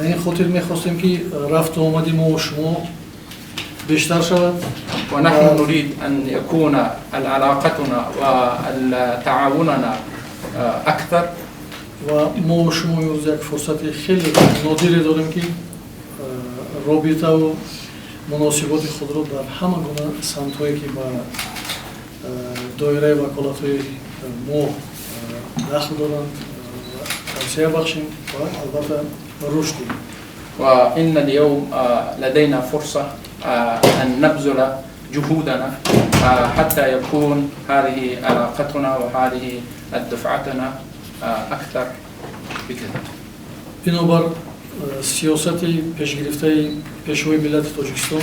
این خاطر می‌خواستیم که رفت و آمدی ما و شما بیشتر شود. ونحن نريد أن يكون علاقتنا وتعاوننا أكثر. و ما و شما امروز یک فرصت خیلی نادری داریم که رابطه و مناسبات خود را در همه گونه سمت‌هایی که با دایره وکالت‌های ما دخل دارند توسعه بخشیم و البته رشد دهیم. وإن اليوم لدينا فرصة أن نبذل جهودنا حتى يكون هذه علاقتنا وهذه دفعتنا أكثر بكثير. بنابر سیاست پیشگرفته پیشوای ملت تاجیکستان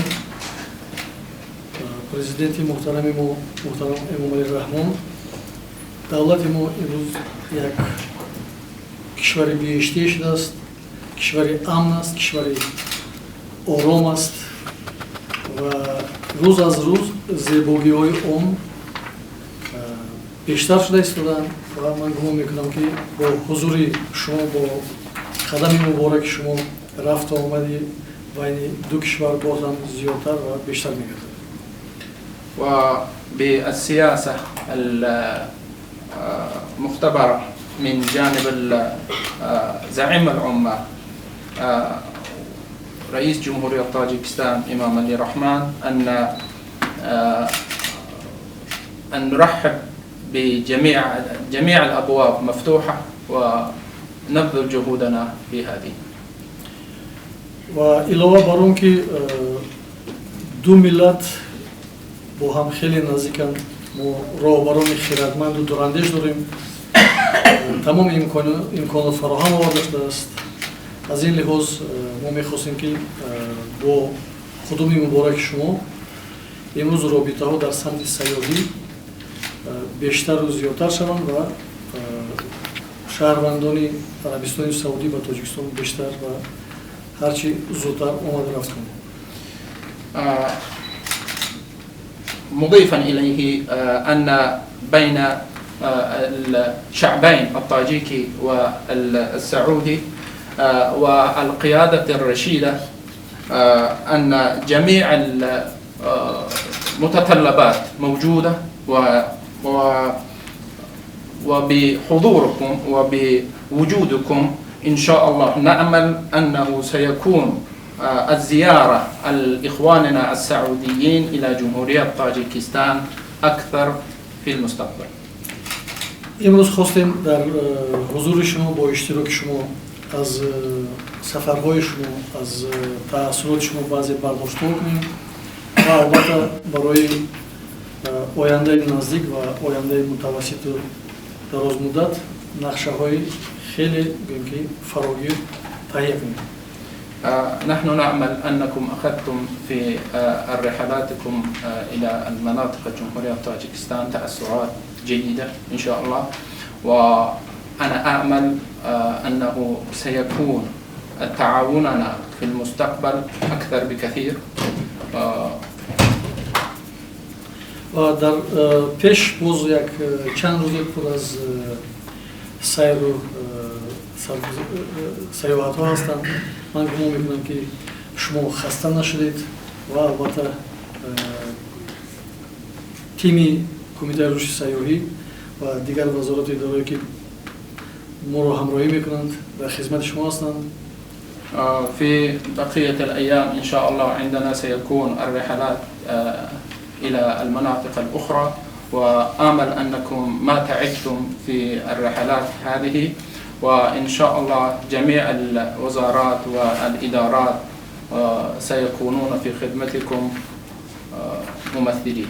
پرزیدنت محترم ما محترم امام علی رحمان دولت ما امروز یک کشور بیشتر شده است، کشور امن است، کشور آرام است و روز از روز زیبایی های آن بیشتر شده ایستادن و من گمان میکنم که با حضور شما با قدم مبارک شما رفت و آمدی بین دو کشور باز هم زیادتر و بیشتر میگردد. وبالسياسة المختبرة من جانب زعيم العمال رئيس جمهورية طاجيكستان إمام علي رحمان أن نرحب بجميع الأبواب مفتوحة ونبذل جهودنا في هذه. و علاوه بر اون که دو ملت با هم خیلی نزدیکن، ما راهبران خیرتمند و دوراندیش داریم، تمام امکانات فراهم آورده شده است. از این لحاظ ما میخواستیم که با خدوم مبارک شما امروز رابطه ها در سمت سیاحی بیشتر و زیادتر شوند و شهروندان عربستان سعودی و تاجیکستان بیشتر و هرچی زودتر آمده رفت کنیم. مضيفا إليه أن بين الشعبين الطاجيكي والسعودي والقيادة الرشيدة أن جميع المتطلبات موجودة وبحضوركم وبوجودكم إن شاء الله نأمل أنه سيكون الزيارة لإخواننا السعوديين إلى جمهورية طاجيكستان أكثر في المستقبل. امروز خواستیم در حضور شما با اشتراک شما از سفرهای شما از تأثیرات شما بعضی برداشت کنیم و البته برای آینده نزدیک و آینده متوسط و دراز مدت نقشه های خیلی فراگیر تهیه کنیم. نحن نأمل أنكم أخذتم في رحلاتكم إلى المناطق الجمهورية طاجيكستان تأثرات جيدة إن شاء الله، وأنا أأمل أنه سيكون تعاوننا في المستقبل أكثر بكثير. در پیش باز چند روز پر از سیر و سیاحت ها هستند. من گمان میکنم که شما خسته نشدید و البته تیمی کمیته رشد سیاحی و دیگر وزارت اداره که ما را همراهی میکنند و خدمت شما هستند. في بقية الأيام إن شاء الله عندنا سيكون الرحلات إلى المناطق الأخرى، وآمل أنكم ما تعبتم في الرحلات هذه، وإن شاء الله جميع الوزارات والإدارات سيكونون في خدمتكم ممثلين.